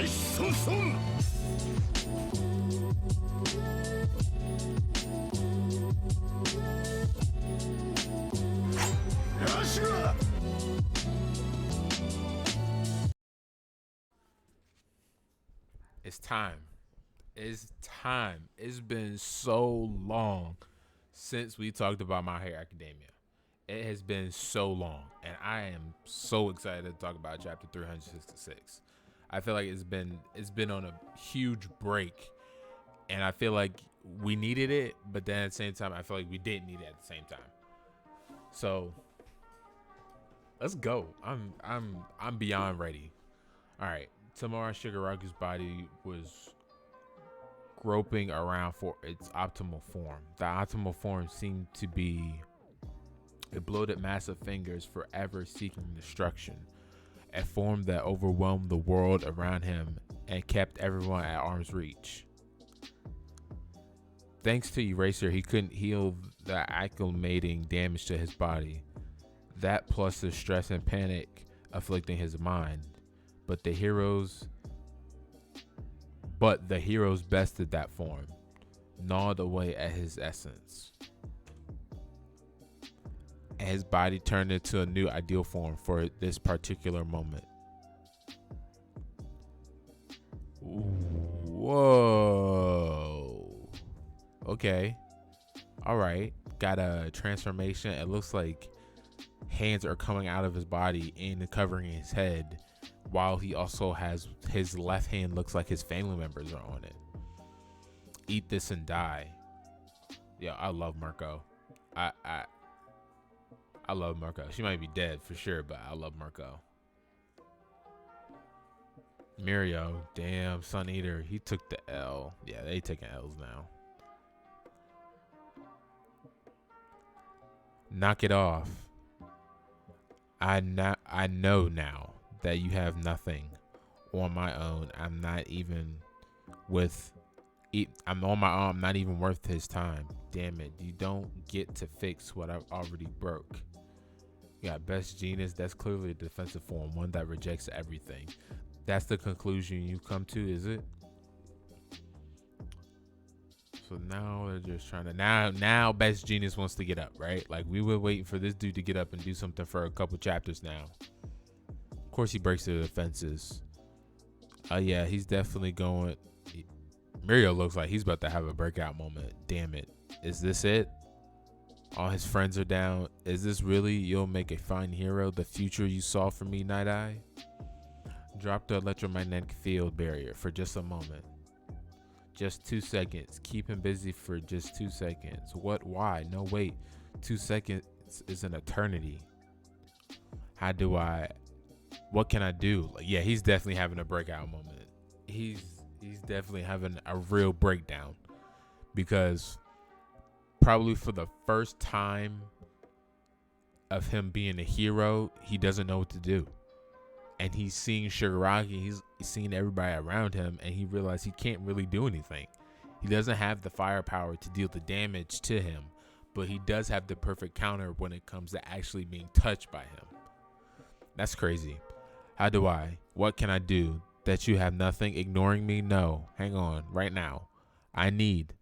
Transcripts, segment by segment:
It's time. It's time. It's been so long since we talked about My Hero Academia. It has been so long, and I am so excited to talk about chapter 366. I feel like it's been on a huge break, and I feel like we needed it, but then at the same time, I feel like we didn't need it at the same time. So let's go. I'm beyond ready. All right. Tomorrow, Shigaraki's body was groping around for its optimal form. The optimal form seemed to be a bloated mass of fingers forever seeking destruction, a form that overwhelmed the world around him and kept everyone at arm's reach. Thanks to Eraser, he couldn't heal the acclimating damage to his body. That plus the stress and panic afflicting his mind. But the heroes bested that form, gnawed away at his essence. And his body turned into a new ideal form for this particular moment. Whoa. Okay. All right. Got a transformation. It looks like hands are coming out of his body and covering his head, while he also has his left hand looks like his family members are on it. Eat this and die. Yeah, I love Marco. I love Marco. She might be dead for sure, but I love Marco. Mirio, damn, Sun Eater, he took the L. Yeah, they taking L's now. Knock it off. I know now that you have nothing on my own. I'm not even with. I'm on my own. I'm not even worth his time. Damn it! You don't get to fix what I've already broke. You got best genius. That's clearly a defensive form, one that rejects everything. That's the conclusion you come to, is it? So now they're just trying to now best genius wants to get up, right? Like we were waiting for this dude to get up and do something for a couple chapters now. Of course he breaks the defenses. Yeah, he's definitely going. Mirio looks like he's about to have a breakout moment. Damn it. Is this it? All his friends are down. Is this really you'll make a fine hero? The future you saw for me, Night Eye? Drop the electromagnetic field barrier for just a moment. Just 2 seconds. Keep him busy for just 2 seconds. What? Why? No, wait. 2 seconds is an eternity. How do I? What can I do? Like, yeah, he's definitely having a breakout moment. He's definitely having a real breakdown, because probably for the first time of him being a hero, he doesn't know what to do. And he's seeing Shigaraki, he's seeing everybody around him, and he realized he can't really do anything. He doesn't have the firepower to deal the damage to him, but he does have the perfect counter when it comes to actually being touched by him. That's crazy. How do I? What can I do? That you have nothing? Ignoring me? No. Hang on. Right now. I need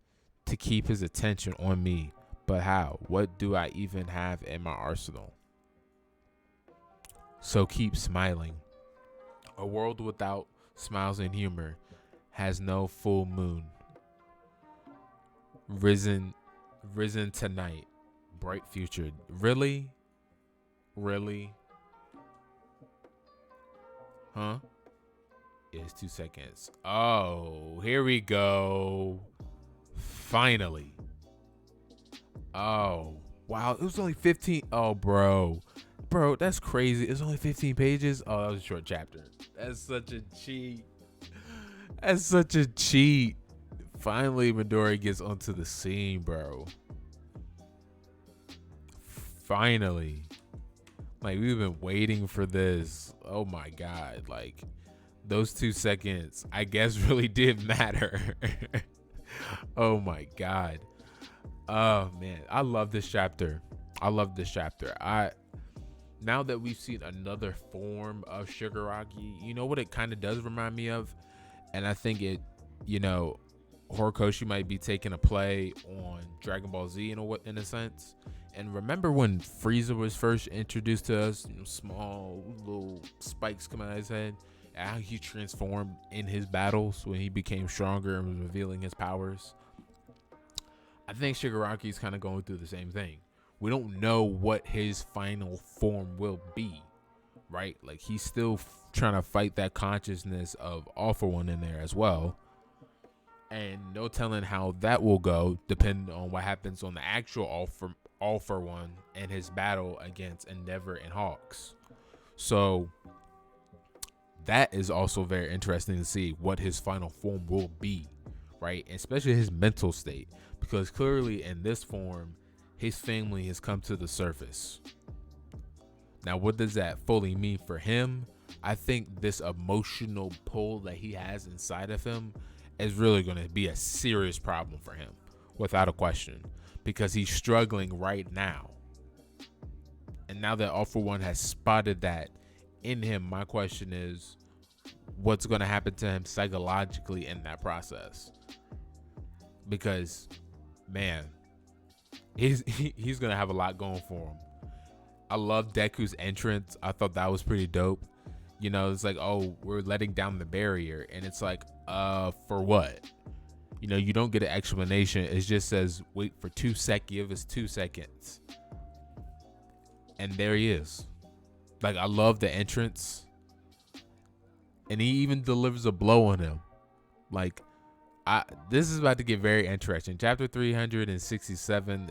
to keep his attention on me. But how? What do I even have in my arsenal? So keep smiling. A world without smiles and humor has no full moon. Risen tonight. Bright future. Really? Really? Huh? It's 2 seconds. Oh, here we go. Finally. Oh, wow. It was only 15. Oh, bro, that's crazy. It's only 15 pages. Oh, that was a short chapter. That's such a cheat. Finally, Midori gets onto the scene, bro. Finally. Like, we've been waiting for this. Oh my god. Like, those 2 seconds, I guess, really did matter. Oh my god. Oh man, I love this chapter. now that we've seen another form of Shigaraki, you know what it kind of does remind me of? And I think it, you know, Horikoshi might be taking a play on Dragon Ball Z in a sense. And remember when Frieza was first introduced to us, small little spikes coming out of his head, and how he transformed in his battles when he became stronger and was revealing his powers? I think Shigaraki is kind of going through the same thing. We don't know what his final form will be, right? Like he's still trying to fight that consciousness of All For One in there as well. And no telling how that will go, depending on what happens on the actual All For One and his battle against Endeavor and Hawks. So that is also very interesting to see what his final form will be, right? Especially his mental state, because clearly in this form, his family has come to the surface. Now, what does that fully mean for him? I think this emotional pull that he has inside of him is really going to be a serious problem for him, without a question, because he's struggling right now. And now that All For One has spotted that in him, my question is, what's going to happen to him psychologically in that process? Because, man, he's going to have a lot going for him. I love Deku's entrance. I thought that was pretty dope. You know, it's like, oh, we're letting down the barrier. And it's like, for what? You know, you don't get an explanation. It just says, wait for 2 seconds. Give us 2 seconds. And there he is. Like, I love the entrance. And he even delivers a blow on him. Like, this is about to get very interesting. Chapter 367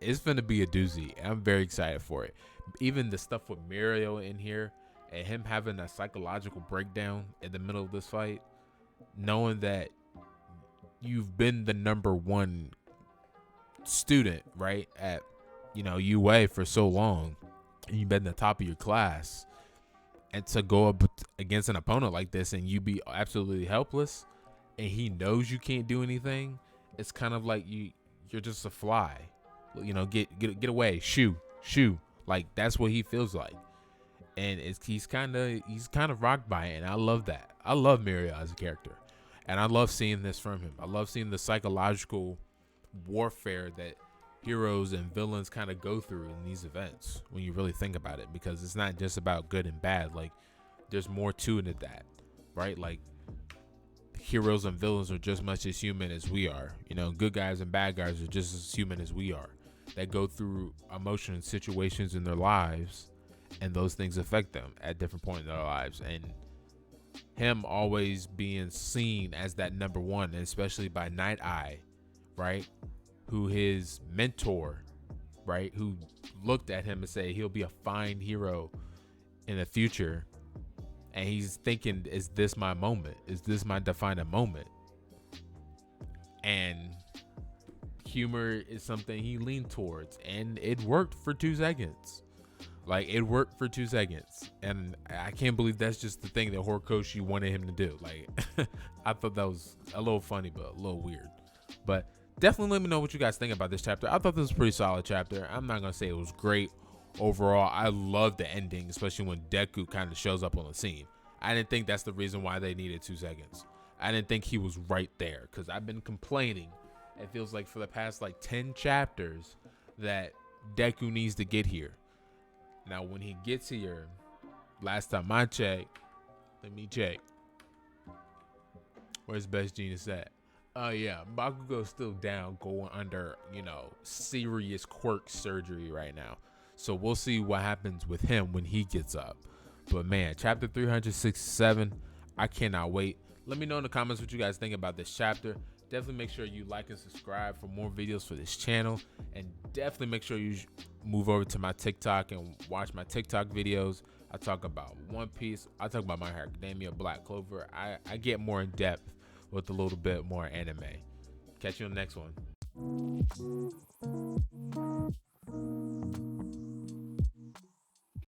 it's going to be a doozy. I'm very excited for it. Even the stuff with Mirio in here and him having a psychological breakdown in the middle of this fight, knowing that you've been the number one student, right, at, you know, UA for so long, and you've been the top of your class, and to go up against an opponent like this and you be absolutely helpless, and he knows you can't do anything, it's kind of like you're just a fly. You know, get away, shoo. Like, that's what he feels like. And he's kind of rocked by it, and I love that. I love Mirio as a character, and I love seeing this from him. I love seeing the psychological warfare that heroes and villains kind of go through in these events when you really think about it, because it's not just about good and bad. Like, there's more to it than that, right? Like, heroes and villains are just much as human as we are. You know, good guys and bad guys are just as human as we are. That go through emotional and situations in their lives, and those things affect them at different points in their lives. And him always being seen as that number one, and especially by Night Eye, right, who his mentor, right, who looked at him and said he'll be a fine hero in the future, and he's thinking, is this my moment? Is this my defining moment? And humor is something he leaned towards, and it worked for 2 seconds. Like, it worked for 2 seconds, and I can't believe that's just the thing that Horikoshi wanted him to do. Like, I thought that was a little funny, but a little weird. But definitely let me know what you guys think about this chapter. I thought this was a pretty solid chapter. I'm not gonna say it was great overall. I love the ending, especially when Deku kind of shows up on the scene. I didn't think that's the reason why they needed 2 seconds. I didn't think he was right there, because I've been complaining, it feels like, for the past like 10 chapters that Deku needs to get here. Now, when he gets here, last time I checked, let me check. Where's Best Genius at? Oh, yeah, Bakugo's still down, going under, you know, serious quirk surgery right now. So we'll see what happens with him when he gets up. But, man, chapter 367, I cannot wait. Let me know in the comments what you guys think about this chapter. Definitely make sure you like and subscribe for more videos for this channel. And definitely make sure you move over to my TikTok and watch my TikTok videos. I talk about One Piece. I talk about My Hero Academia, Black Clover. I get more in depth with a little bit more anime. Catch you on the next one.